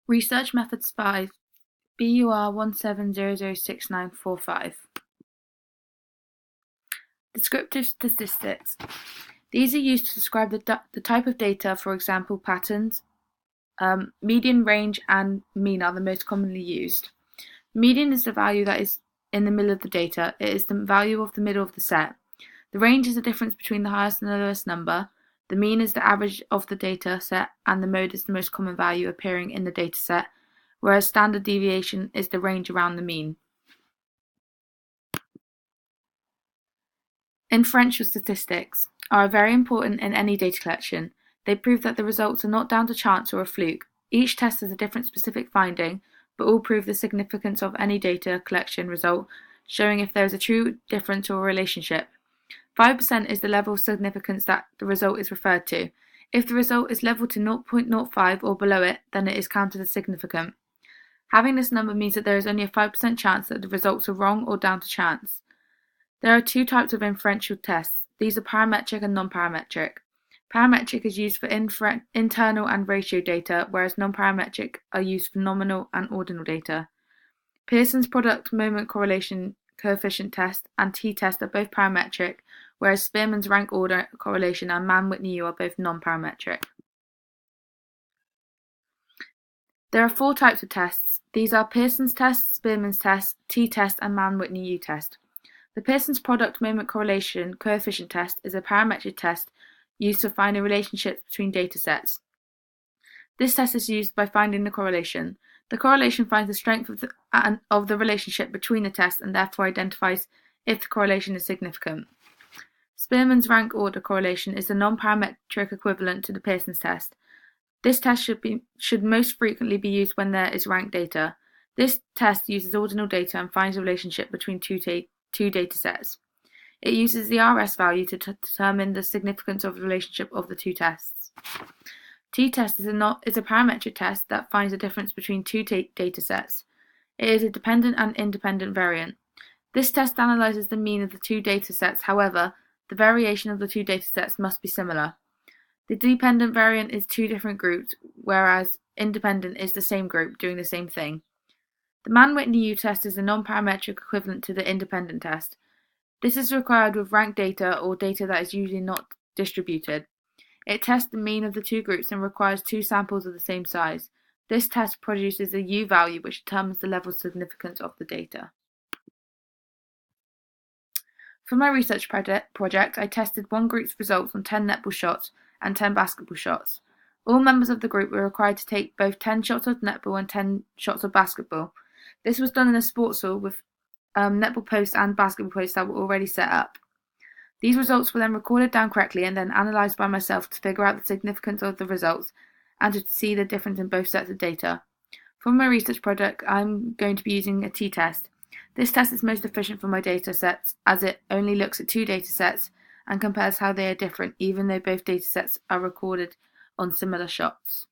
Research Methods 5, BUR 17006945. Descriptive statistics. These are used to describe the type of data, for example, patterns. Median, range, and mean are the most commonly used. Median is the value that is in the middle of the data. It is the value of the middle of the set. The range is the difference between the highest and the lowest number. The mean is the average of the data set, and the mode is the most common value appearing in the data set, whereas standard deviation is the range around the mean. Inferential statistics are very important in any data collection. They prove that the results are not down to chance or a fluke. Each test has a different specific finding, but all prove the significance of any data collection result, showing if there is a true difference or relationship. 5% is the level of significance that the result is referred to. If the result is level to 0.05 or below it, then it is counted as significant. Having this number means that there is only a 5% chance that the results are wrong or down to chance. There are two types of inferential tests. These are parametric and non-parametric. Parametric is used for internal and ratio data, whereas non-parametric are used for nominal and ordinal data. Pearson's product moment correlation coefficient test and t-test are both parametric, whereas Spearman's rank order correlation and Mann-Whitney-U are both non-parametric. There are four types of tests. These are Pearson's test, Spearman's test, t-test, and Mann-Whitney-U test. The Pearson's product moment correlation coefficient test is a parametric test used to find a relationship between data sets. This test is used by finding the correlation. The correlation finds the strength of the relationship between the tests and therefore identifies if the correlation is significant. Spearman's rank order correlation is the non-parametric equivalent to the Pearson's test. This test should most frequently be used when there is ranked data. This test uses ordinal data and finds a relationship between two data sets. It uses the RS value to determine the significance of the relationship of the two tests. T-test is a parametric test that finds the difference between two data sets. It is a dependent and independent variant. This test analyzes the mean of the two data sets. However, the variation of the two data sets must be similar. The dependent variant is two different groups, whereas independent is the same group doing the same thing. The Mann-Whitney-U test is a non-parametric equivalent to the independent test. This is required with ranked data or data that is usually not distributed. It tests the mean of the two groups and requires two samples of the same size. This test produces a U value which determines the level of significance of the data. For my research project, I tested one group's results on 10 netball shots and 10 basketball shots. All members of the group were required to take both 10 shots of netball and 10 shots of basketball. This was done in a sports hall with netball posts and basketball posts that were already set up. These results were then recorded down correctly and then analysed by myself to figure out the significance of the results and to see the difference in both sets of data. For my research project, I'm going to be using a t-test. This test is most efficient for my data sets as it only looks at two data sets and compares how they are different even though both data sets are recorded on similar shots.